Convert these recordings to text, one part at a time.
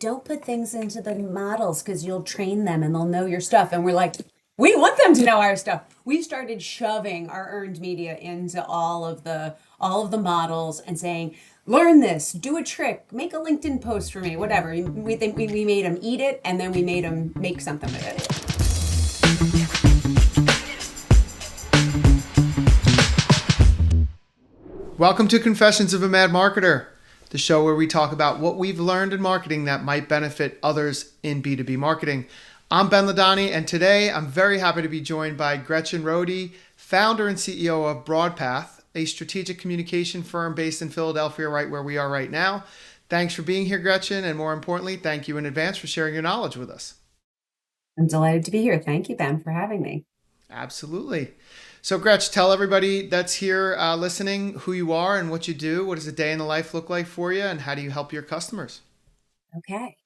don't put things into the models because you'll train them and they'll know your stuff. And we're like, we want them to know our stuff. We started shoving our earned media into all of the models and saying, learn this, do a trick, make a LinkedIn post for me, whatever. We made them eat it, and then we made them make something with it. Welcome to Confessions of a Mad Marketer, the show where we talk about what we've learned in marketing that might benefit others in B2B marketing. I'm Ben LeDonni, and today I'm very happy to be joined by Gretchen Roede, founder and CEO of Broadpath, a strategic communication firm based in Philadelphia, right where we are right now. Thanks for being here, Gretchen, and more importantly, thank you in advance for sharing your knowledge with us. I'm delighted to be here. Thank you, Ben, for having me. Absolutely. So, Gretch, tell everybody that's here listening who you are and what you do. What does a day in the life look like for you, and how do you help your customers? Okay.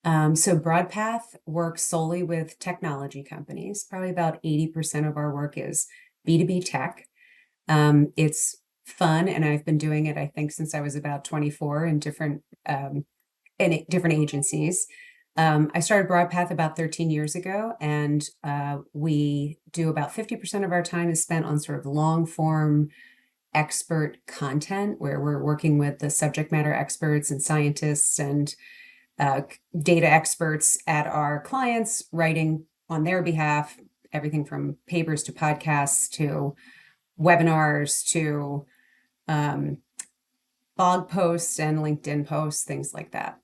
So Broadpath works solely with technology companies. Probably about 80% of our work is B2B tech. It's fun, and I've been doing it, I think, since I was about 24 in different agencies. I started Broadpath about 13 years ago, and we do about 50% of our time is spent on sort of long form expert content, where we're working with the subject matter experts and scientists and data experts at our clients, writing on their behalf, everything from papers to podcasts to webinars to blog posts and LinkedIn posts, things like that.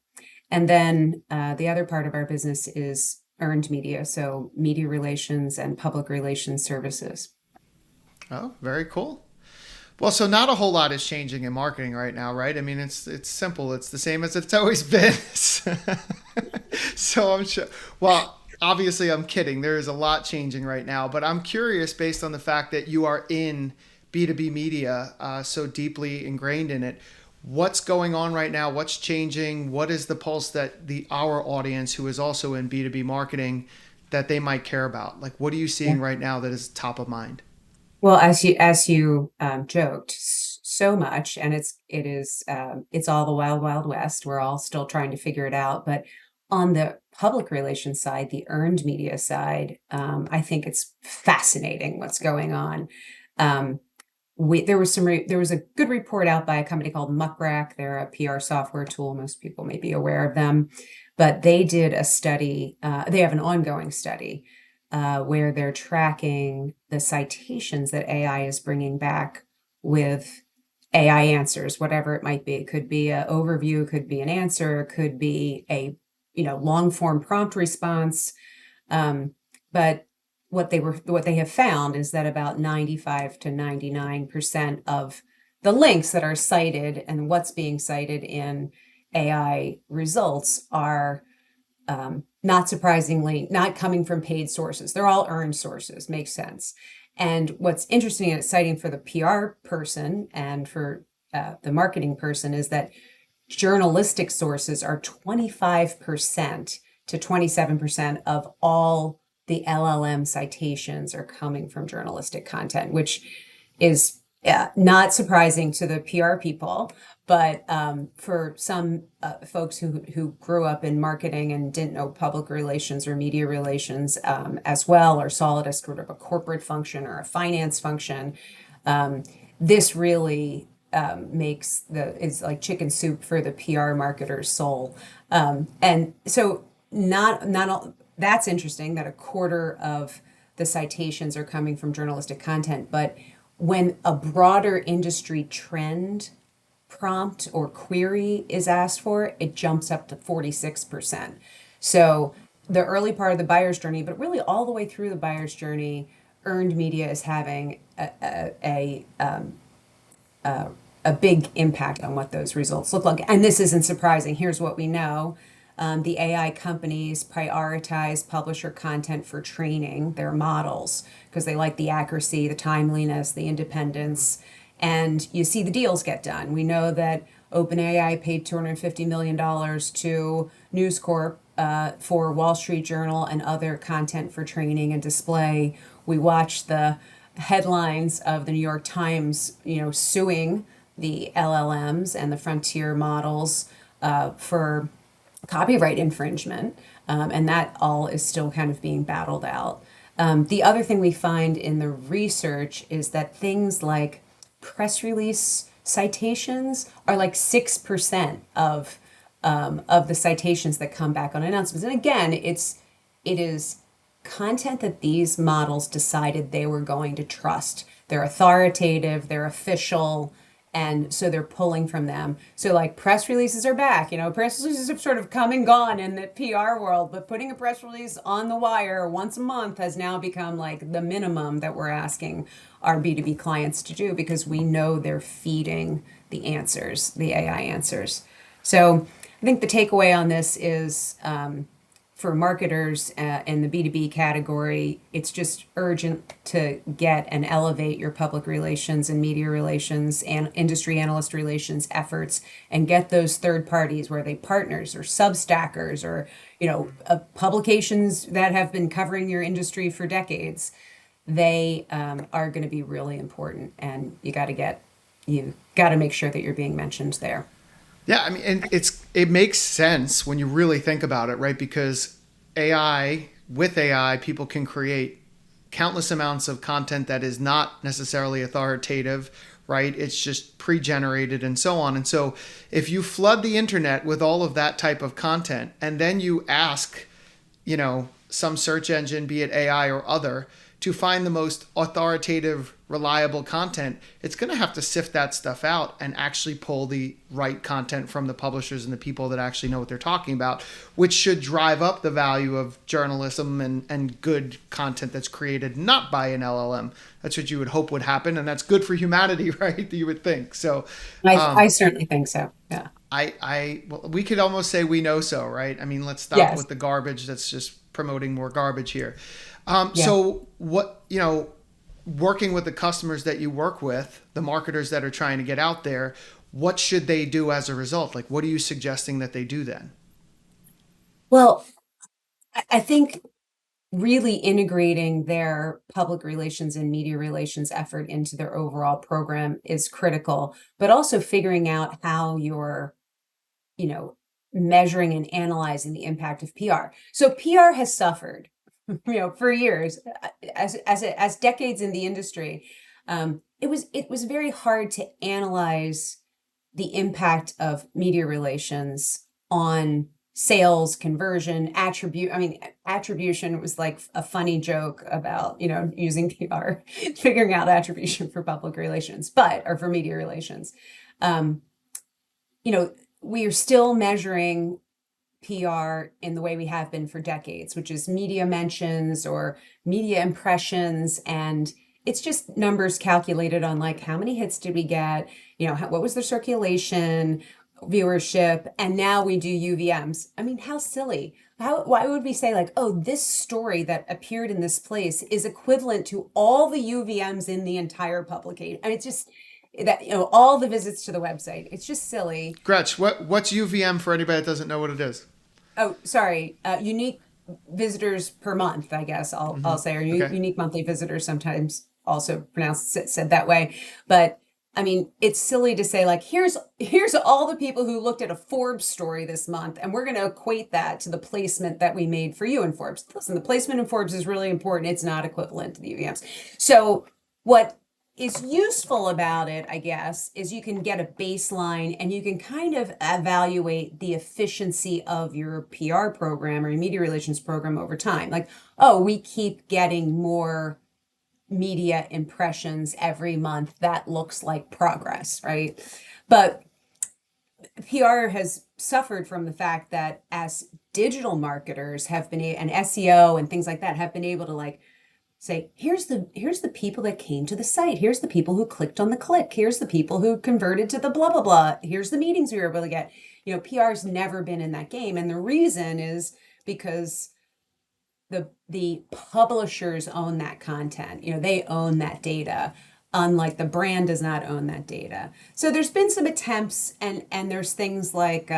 And then the other part of our business is earned media, so media relations and public relations services. Oh, very cool. Well, so not a whole lot is changing in marketing right now, right? I mean, it's simple. It's the same as it's always been. So I'm sure. Well, obviously, I'm kidding. There is a lot changing right now, but I'm curious, based on the fact that you are in B2B media, so deeply ingrained in it. What's going on right now? What's changing? What is the pulse that our audience, who is also in B2B marketing, that they might care about? Like, what are you Yeah. seeing right now that is top of mind? Well, as you joked so much, and it's all the wild wild west. We're all still trying to figure it out. But on the public relations side, the earned media side, I think it's fascinating what's going on. Um, there was a good report out by a company called Muckrack. They're a PR software tool. Most people may be aware of them, but they did a study. They have an ongoing study where they're tracking the citations that AI is bringing back with AI answers, whatever it might be. It could be an overview, could be an answer, could be a long form prompt response. But what they have found is that about 95 to 99% of the links that are cited and what's being cited in AI results are not surprisingly not coming from paid sources. They're all earned sources. Makes sense. And what's interesting and exciting for the PR person and for the marketing person is that journalistic sources are 25% to 27% of all the LLM citations are coming from journalistic content, which is not surprising to the PR people, but for some folks who grew up in marketing and didn't know public relations or media relations as well, or saw it as sort of a corporate function or a finance function, this really is like chicken soup for the PR marketer's soul. And so not all, that's interesting that a quarter of the citations are coming from journalistic content, but when a broader industry trend prompt or query is asked for, it jumps up to 46%. So the early part of the buyer's journey, but really all the way through the buyer's journey, earned media is having a big impact on what those results look like. And this isn't surprising. Here's what we know. The AI companies prioritize publisher content for training their models because they like the accuracy, the timeliness, the independence, and you see the deals get done. We know that OpenAI paid $250 million to News Corp for Wall Street Journal and other content for training and display. We watched the headlines of the New York Times, suing the LLMs and the frontier models for copyright infringement, and that all is still kind of being battled out. The other thing we find in the research is that things like press release citations are like 6% of the citations that come back on announcements. And again, it is content that these models decided they were going to trust. They're authoritative, they're official, and so they're pulling from them. So like press releases are back. Press releases have sort of come and gone in the PR world, but putting a press release on the wire once a month has now become like the minimum that we're asking our B2B clients to do because we know they're feeding the answers, the AI answers. So I think the takeaway on this is for marketers in the B2B category, it's just urgent to get and elevate your public relations and media relations and industry analyst relations efforts and get those third parties, where they partners or substackers or, publications that have been covering your industry for decades. They are going to be really important, and you got to make sure that you're being mentioned there. Yeah, I mean, and it makes sense when you really think about it, right? Because with AI, people can create countless amounts of content that is not necessarily authoritative, right? It's just pre-generated and so on. And so if you flood the internet with all of that type of content and then you ask, some search engine, be it AI or other, to find the most authoritative, reliable content, it's going to have to sift that stuff out and actually pull the right content from the publishers and the people that actually know what they're talking about, which should drive up the value of journalism and good content that's created not by an LLM. That's what you would hope would happen, and that's good for humanity, right? You would think. So I certainly think so. Yeah. well, we could almost say we know so, right? I mean, let's stop Yes. with the garbage that's just promoting more garbage here. Yeah. So what, working with the customers that you work with, the marketers that are trying to get out there, what should they do as a result? Like, what are you suggesting that they do then? Well, I think really integrating their public relations and media relations effort into their overall program is critical, but also figuring out how you're, you know, measuring and analyzing the impact of PR. So PR has suffered, for years, as decades in the industry. It was very hard to analyze the impact of media relations on sales, conversion, attribution was like a funny joke about, using PR, figuring out attribution for public relations, or for media relations. Um, we are still measuring PR in the way we have been for decades, which is media mentions or media impressions. And it's just numbers calculated on like how many hits did we get, what was the circulation, viewership, and now we do UVMs. I mean, how silly. Why would we say like, oh, this story that appeared in this place is equivalent to all the UVMs in the entire publication? I mean, it's just that, all the visits to the website. It's just silly. Gretch, what's UVM for anybody that doesn't know what it is? Oh, sorry. Unique visitors per month, I guess I'll say, or Okay. unique monthly visitors, sometimes also pronounced said that way. But I mean, it's silly to say like, here's all the people who looked at a Forbes story this month, and we're going to equate that to the placement that we made for you in Forbes. Listen, the placement in Forbes is really important. It's not equivalent to the UVMs. So what is useful about it, I guess, is you can get a baseline and you can kind of evaluate the efficiency of your PR program or your media relations program over time. Like, oh, we keep getting more media impressions every month. That looks like progress, right? But PR has suffered from the fact that as digital marketers have been, and SEO and things like that have been able to like say, here's the people that came to the site, here's the people who clicked on the click, here's the people who converted to the blah blah blah, here's the meetings we were able to get. PR's never been in that game, and the reason is because the publishers own that content. They own that data, unlike the brand does not own that data. So there's been some attempts, and there's things like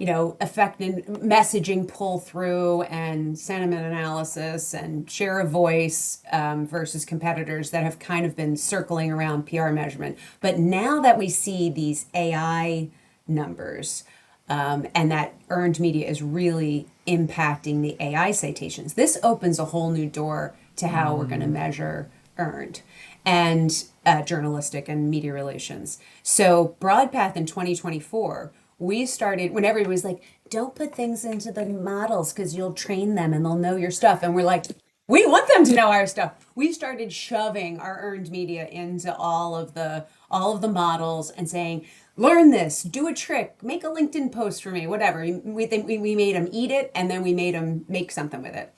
affecting messaging pull through and sentiment analysis and share of voice versus competitors that have kind of been circling around PR measurement. But now that we see these AI numbers, and that earned media is really impacting the AI citations. This opens a whole new door to how we're going to measure earned and journalistic and media relations. So, Broadpath in 2024, we started when everybody was like, don't put things into the models because you'll train them and they'll know your stuff. And we're like, we want them to know our stuff. We started shoving our earned media into all of the models and saying, learn this, do a trick, make a LinkedIn post for me, whatever. We made them eat it, and then we made them make something with it.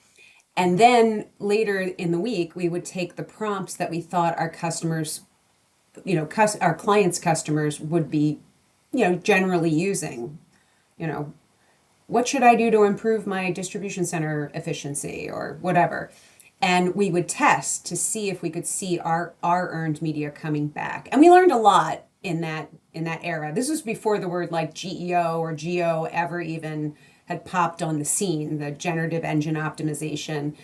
And then later in the week, we would take the prompts that we thought our customers, our clients' customers would be, generally using. You know, what should I do to improve my distribution center efficiency or whatever? And we would test to see if we could see our earned media coming back. And we learned a lot in that era. This was before the word like GEO or GEO ever even had popped on the scene, the generative engine optimization.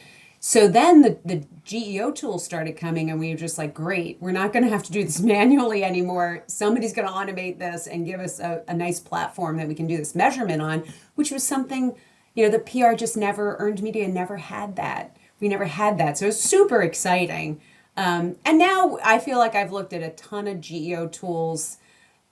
So then the GEO tools started coming, and we were just like, great, we're not going to have to do this manually anymore. Somebody's going to automate this and give us a nice platform that we can do this measurement on, which was something, the PR just never, earned media never had that. We never had that. So it was super exciting. And now I feel like I've looked at a ton of GEO tools.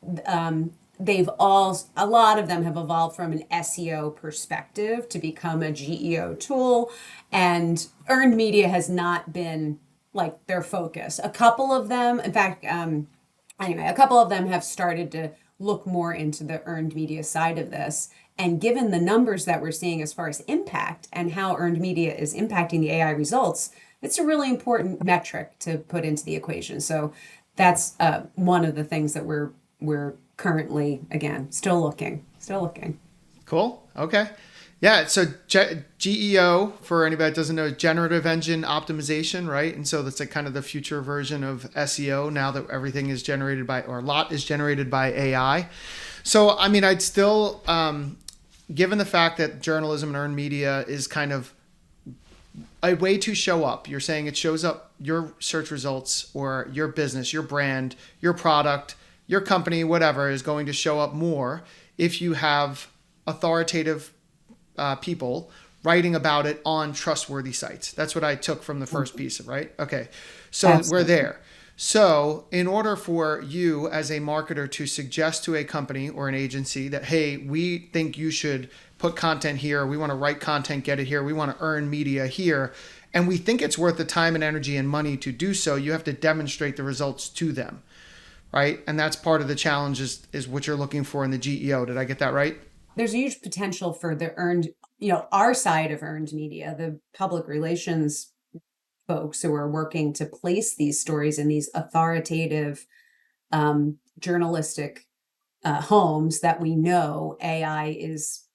A lot of them have evolved from an SEO perspective to become a GEO tool, and earned media has not been like their focus. A couple of them, in fact, anyway, a couple of them have started to look more into the earned media side of this. And given the numbers that we're seeing as far as impact and how earned media is impacting the AI results, it's a really important metric to put into the equation. So that's one of the things that we're currently, again, still looking. Cool. Okay. Yeah. So GEO, for anybody that doesn't know, Generative Engine Optimization, right? And so that's like kind of the future version of SEO now that everything is generated by, or a lot is generated by AI. So, I mean, I'd still, given the fact that journalism and earned media is kind of a way to show up. You're saying it shows up your search results or your business, your brand, your product, your company, whatever, is going to show up more if you have authoritative people writing about it on trustworthy sites. That's what I took from the first piece, right? Okay. So we're Absolutely. there. So, in order for you as a marketer to suggest to a company or an agency that, hey, we think you should put content here, we want to write content, get it here, we want to earn media here, and we think it's worth the time and energy and money to do so, you have to demonstrate the results to them, right? And that's part of the challenge is what you're looking for in the GEO. Did I get that right? There's a huge potential for the earned, our side of earned media, the public relations folks who are working to place these stories in these authoritative journalistic homes that we know AI is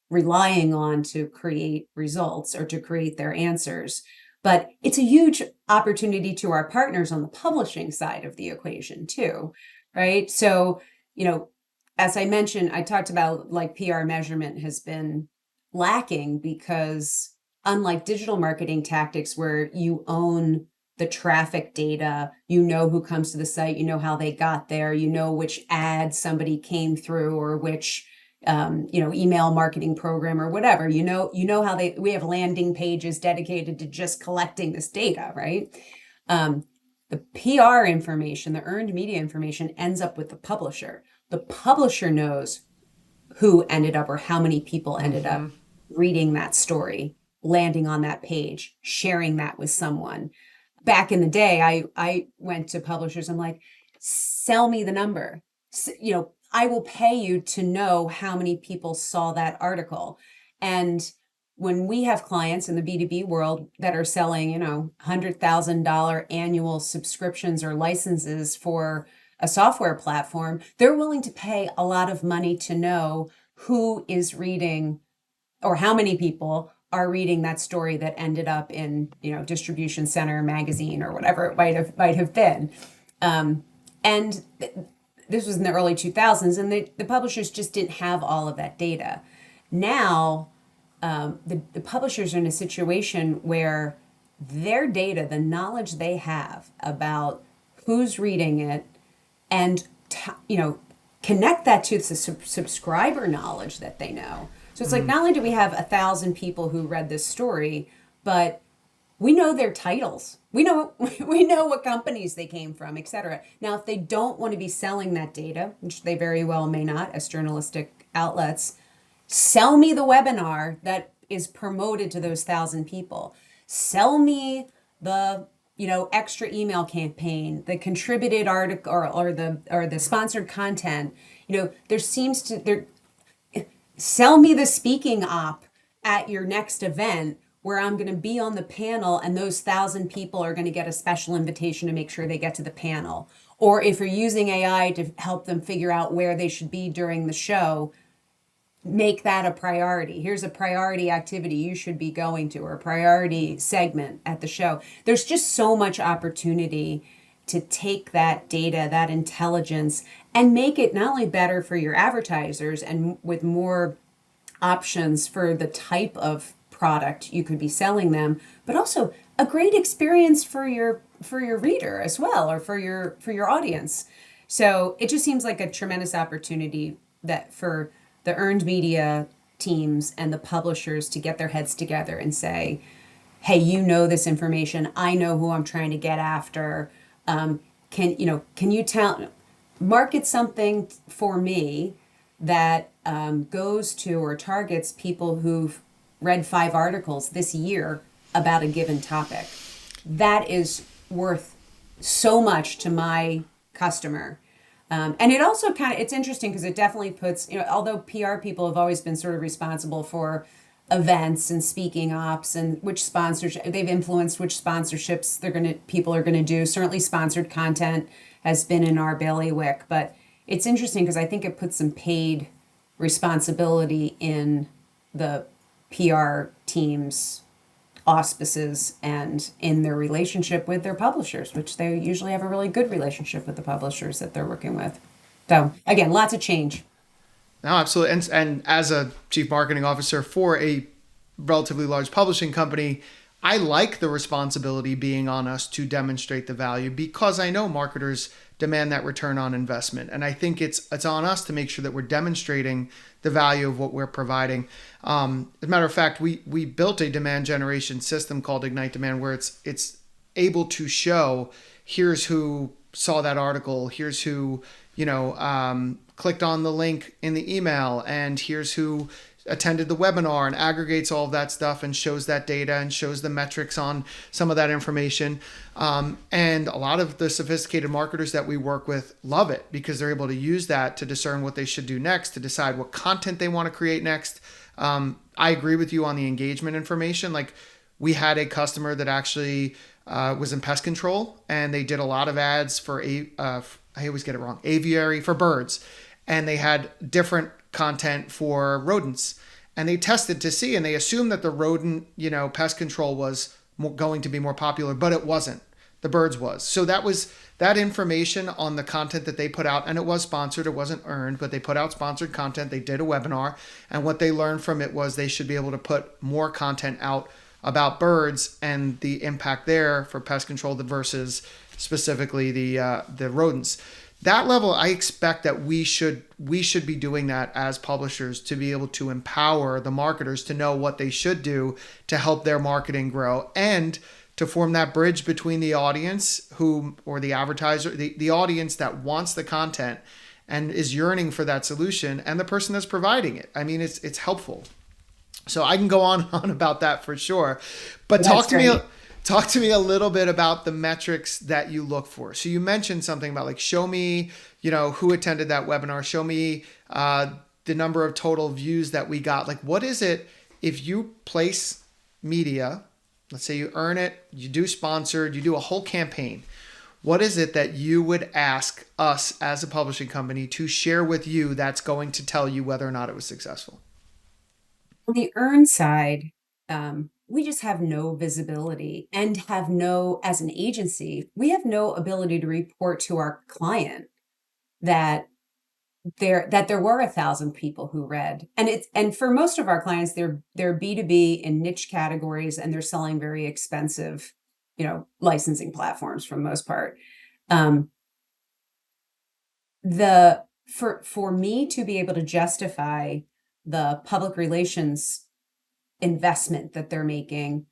relying on to create results or to create their answers. But it's a huge opportunity to our partners on the publishing side of the equation too, right? So, you know, as I mentioned, I talked about like PR measurement has been lacking because unlike digital marketing tactics where you own the traffic data, you know who comes to the site, you know how they got there, you know which ad somebody came through or which email marketing program or whatever. How we have landing pages dedicated to just collecting this data, right? The PR information, the earned media information ends up with the publisher. The publisher knows who ended up or how many people ended Mm-hmm. up reading that story, landing on that page, sharing that with someone. Back in the day, I went to publishers. I'm like, sell me the number. I will pay you to know how many people saw that article. And when we have clients in the B2B world that are selling, $100,000 annual subscriptions or licenses for a software platform, they're willing to pay a lot of money to know who is reading or how many people are reading that story that ended up in distribution center magazine or whatever it might have been. And this was in the early 2000s, and the publishers just didn't have all of that data. Now the publishers are in a situation where their data, the knowledge they have about who's reading it, and connect that to the subscriber knowledge that they know. So it's like, not only do we have 1,000 people who read this story, but we know their titles. We know we know what companies they came from, et cetera. Now, if they don't want to be selling that data, which they very well may not as journalistic outlets, sell me the webinar that is promoted to those 1,000 people. Sell me the extra email campaign, the contributed article, or the sponsored content. There seems to there sell me the speaking op at your next event where I'm going to be on the panel and those 1,000 people are going to get a special invitation to make sure they get to the panel. Or if you're using AI to help them figure out where they should be during the show, make that a priority. Here's a priority activity you should be going to, or a priority segment at the show. There's just so much opportunity to take that data, that intelligence, and make it not only better for your advertisers and with more options for the type of product you could be selling them, but also a great experience for your reader as well, or for your audience. So it just seems like a tremendous opportunity that for the earned media teams and the publishers to get their heads together and say, hey, this information. I know who I'm trying to get after. Can you tell, market something for me that goes to or targets people who've read 5 articles this year about a given topic? That is worth so much to my customer. And it also it's interesting because it definitely puts, although PR people have always been sort of responsible for events and speaking ops and which sponsorship they've influenced, which sponsorships people are going to do. Certainly sponsored content has been in our bailiwick, but it's interesting because I think it puts some paid responsibility in the PR teams auspices and in their relationship with their publishers, which they usually have a really good relationship with the publishers that they're working with. So again, lots of change. No, absolutely. And as a chief marketing officer for a relatively large publishing company, I like the responsibility being on us to demonstrate the value because I know marketers demand that return on investment. And I think it's on us to make sure that we're demonstrating the value of what we're providing. As a matter of fact, we built a demand generation system called Ignite Demand where it's able to show here's who saw that article, here's who clicked on the link in the email, and here's who attended the webinar, and aggregates all of that stuff and shows that data and shows the metrics on some of that information. And a lot of the sophisticated marketers that we work with love it because they're able to use that to discern what they should do next, to decide what content they want to create next. I agree with you on the engagement information. Like we had a customer that actually was in pest control, and they did a lot of ads for I always get it wrong, aviary for birds. And they had different content for rodents. And they tested to see, and they assumed that the rodent, pest control was going to be more popular, but it wasn't. The birds was. So that was that information on the content that they put out, and it was sponsored, it wasn't earned, but they put out sponsored content, they did a webinar, and what they learned from it was they should be able to put more content out about birds and the impact there for pest control versus specifically the rodents. That level, I expect that we should be doing that as publishers to be able to empower the marketers to know what they should do to help their marketing grow and to form that bridge between the audience or the advertiser, the audience that wants the content and is yearning for that solution, and the person that's providing it. I mean, it's helpful. So I can go on and on about that for sure. But That's great. talk to me a little bit about the metrics that you look for. So you mentioned something about like, show me, who attended that webinar, show me the number of total views that we got. Like, what is it if you place media, let's say you earn it, you do sponsored, you do a whole campaign. What is it that you would ask us as a publishing company to share with you that's going to tell you whether or not it was successful? On the earn side, we just have no visibility and as an agency, we have no ability to report to our client that there were 1,000 people who read. And for most of our clients, they're B2B in niche categories, and they're selling very expensive, licensing platforms for the most part. Um, the for me to be able to justify the public relations investment that they're making,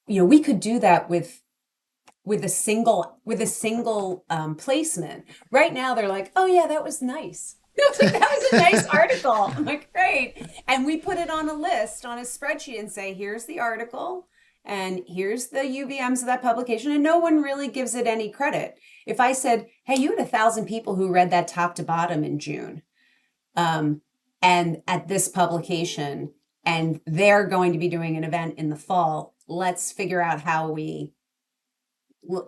we could do that with a single placement. Right now, they're like, "Oh yeah, that was nice." Like, that was a nice article. I'm like, great. And we put it on a list on a spreadsheet and say, here's the article and here's the UVMs of that publication. And no one really gives it any credit. If I said, hey, you had 1,000 people who read that top to bottom in June, um, and at this publication, and they're going to be doing an event in the fall, let's figure out how we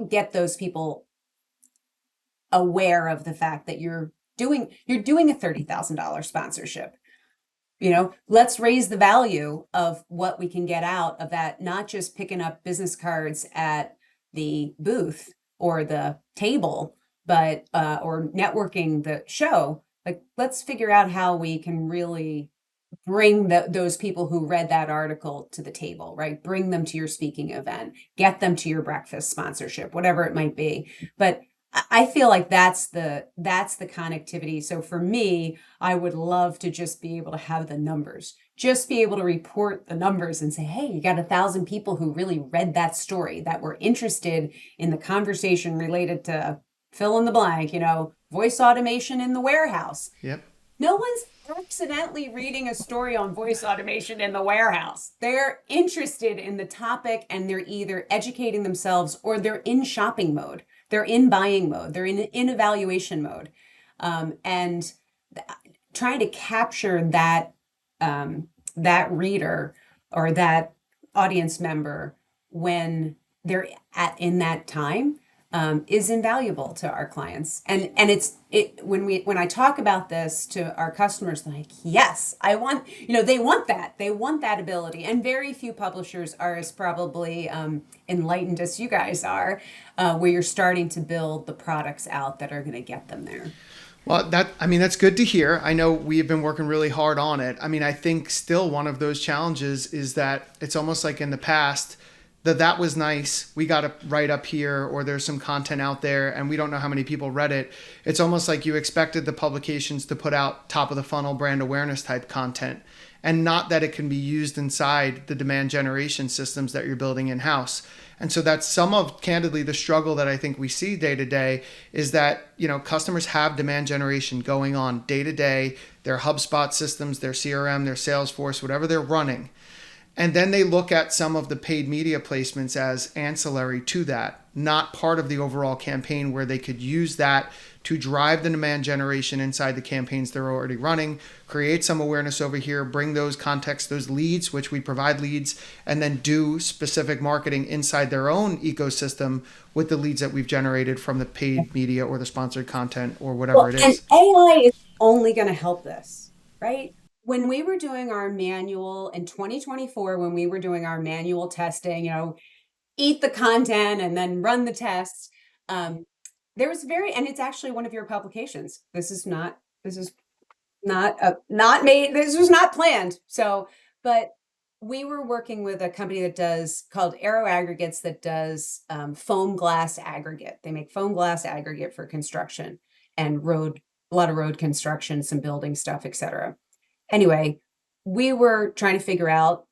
get those people aware of the fact that you're doing a $30,000 sponsorship. Let's raise the value of what we can get out of that, not just picking up business cards at the booth or the table, but or networking the show. Like, let's figure out how we can really bring those people who read that article to the table, right? Bring them to your speaking event, get them to your breakfast sponsorship, whatever it might be. But I feel like that's the connectivity. So for me, I would love to just be able to have the numbers, just be able to report the numbers and say, hey, you got 1,000 people who really read that story, that were interested in the conversation related to fill in the blank, voice automation in the warehouse. Yep. No one's accidentally reading a story on voice automation in the warehouse. They're interested in the topic and they're either educating themselves or they're in shopping mode. They're in buying mode. They're in evaluation mode. And trying to capture that reader or that audience member when they're in that time is invaluable to our clients. And when I talk about this to our customers, they're like, yes, I want, they want that ability. And very few publishers are as probably enlightened as you guys are, where you're starting to build the products out that are going to get them there. Well, that's good to hear. I know we have been working really hard on it. I think still one of those challenges is that it's almost like in the past that was nice. We got it right up here, or there's some content out there and we don't know how many people read it. It's almost like you expected the publications to put out top of the funnel brand awareness type content, and not that it can be used inside the demand generation systems that you're building in house. And so that's some of, candidly, the struggle that I think we see day to day is that, customers have demand generation going on day to day, their HubSpot systems, their CRM, their Salesforce, whatever they're running. And then they look at some of the paid media placements as ancillary to that, not part of the overall campaign, where they could use that to drive the demand generation inside the campaigns they're already running, create some awareness over here, bring those contexts, those leads, which we provide leads, and then do specific marketing inside their own ecosystem with the leads that we've generated from the paid media or the sponsored content or whatever Well, it and is. AI is only going to help this, right? When we were doing our manual in 2024, when we were doing our manual testing, eat the content and then run the tests. There was and it's actually one of your publications. This is not made, this was not planned. So, but we were working with a company called Aero Aggregates, that does foam glass aggregate. They make foam glass aggregate for construction and a lot of road construction, some building stuff, etc. Anyway, we were trying to figure out,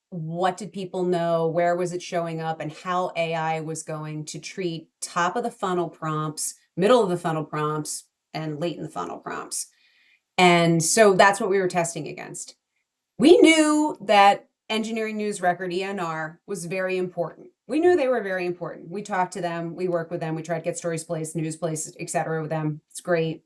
what did people know? Where was it showing up? And how AI was going to treat top of the funnel prompts, middle of the funnel prompts, and late in the funnel prompts. And so that's what we were testing against. We knew that engineering news record, ENR, was very important. We knew they were very important. We talked to them, we work with them, we tried to get stories placed, news placed, etc. with them. It's great.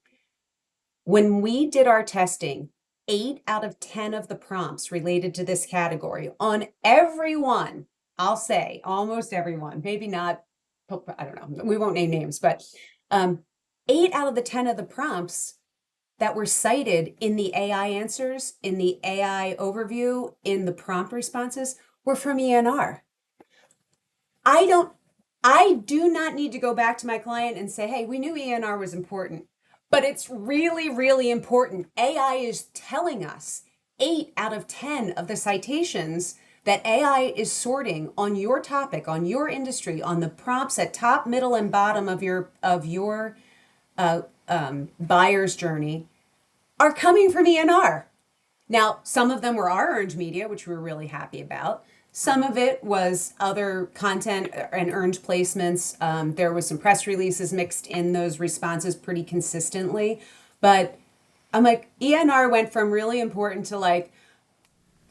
When we did our testing, 8 out of 10 of the prompts related to this category on everyone, I'll say almost everyone, maybe not, I don't know, we won't name names, but 8 out of the 10 of the prompts that were cited in the AI answers, in the AI overview, in the prompt responses were from ENR. I do not need to go back to my client and say, hey, we knew ENR was important, but it's really, really important. AI is telling us 8 out of 10 of the citations that AI is sorting on your topic, on your industry, on the prompts at top, middle, and bottom of your buyer's journey are coming from ENR. Now, some of them were our earned media, which we were really happy about. Some of it was other content and earned placements. There was some press releases mixed in those responses pretty consistently. But I'm like, ENR went from really important to like,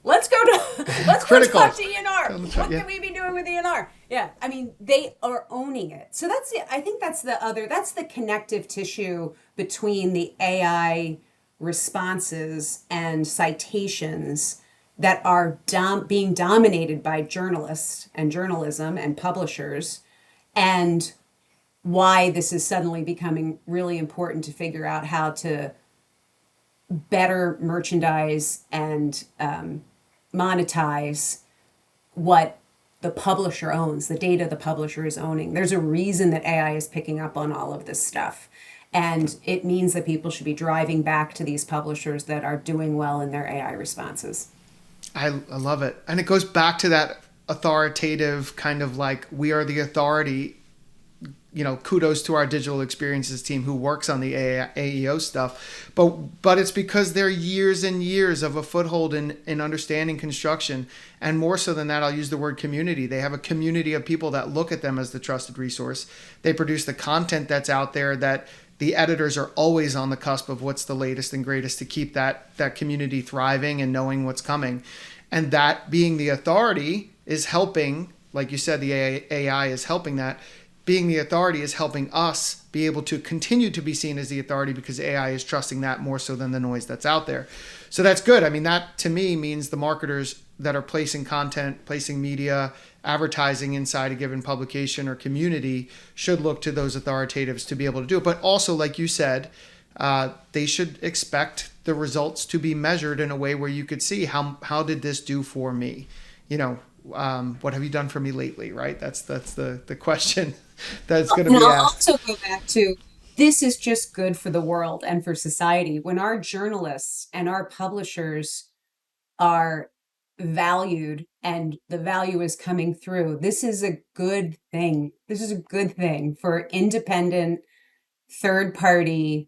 let's go talk Critical. to ENR. What Yeah. can we be doing with ENR? Yeah, I mean, they are owning it. So that's the, I think that's the connective tissue between the AI responses and citations that are being dominated by journalists and journalism and publishers, and why this is suddenly becoming really important to figure out how to better merchandise and monetize what the publisher owns, the data the publisher is owning. There's a reason that AI is picking up on all of this stuff. And it means that people should be driving back to these publishers that are doing well in their AI responses. I love it. And it goes back to that authoritative kind of like, we are the authority. Kudos to our digital experiences team who works on the AEO stuff, but it's because they're years and years of a foothold in understanding construction, and more so than that, I'll use the word community. They have a community of people that look at them as the trusted resource. They produce the content that's out there that the editors are always on the cusp of what's the latest and greatest to keep that community thriving and knowing what's coming, and that being the authority is helping. Like you said, the AI is helping that. Being the authority is helping us be able to continue to be seen as the authority because AI is trusting that more so than the noise that's out there. So that's good. I mean, that to me means the marketers that are placing content, placing media, advertising inside a given publication or community should look to those authoritatives to be able to do it. But also, like you said, they should expect the results to be measured in a way where you could see how did this do for me? What have you done for me lately? Right? That's the question that's going to And be I'll asked. also go back to, this is just good for the world and for society. When our journalists and our publishers are valued and the value is coming through, this is a good thing. This is a good thing for independent, third party,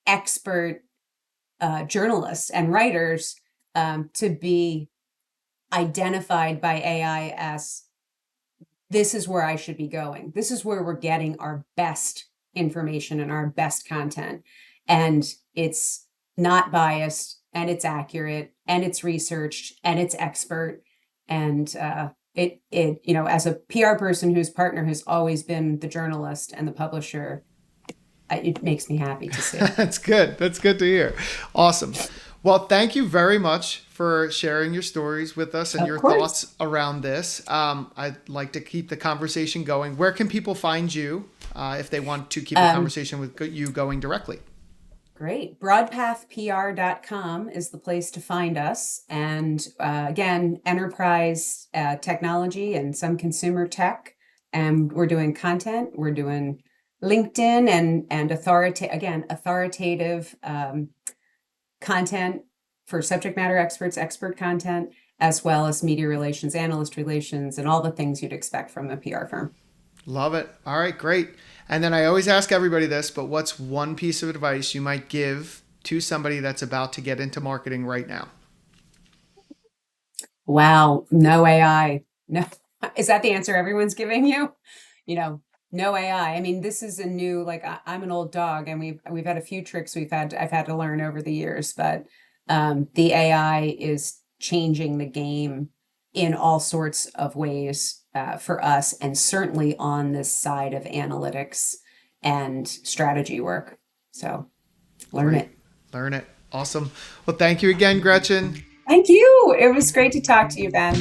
expert journalists and writers to be identified by AI as, this is where I should be going. This is where we're getting our best information and our best content. And it's not biased, and it's accurate, and it's researched, and it's expert. And as a PR person whose partner has always been the journalist and the publisher, it makes me happy to see. That's good. That's good to hear. Awesome. Well, thank you very much for sharing your stories with us and Of your course. thoughts around this. I'd like to keep the conversation going. Where can people find you if they want to keep the Um, conversation with you going directly? Great. Broadpathpr.com is the place to find us. And again, enterprise technology and some consumer tech. And we're doing content. We're doing LinkedIn and authoritative content for subject matter experts, expert content, as well as media relations, analyst relations, and all the things you'd expect from a PR firm. Love it. All right, great. And then I always ask everybody this, but what's one piece of advice you might give to somebody that's about to get into marketing right now? Wow, no AI. No, is that the answer everyone's giving you? You know, no AI. I mean, this is a new, like I'm an old dog, and we've had a few tricks I've had to learn over the years, but the AI is changing the game in all sorts of ways for us, and certainly on this side of analytics and strategy work. So learn Great. it. Learn it. Awesome. Well, thank you again, Gretchen. Thank you. It was great to talk to you, Ben.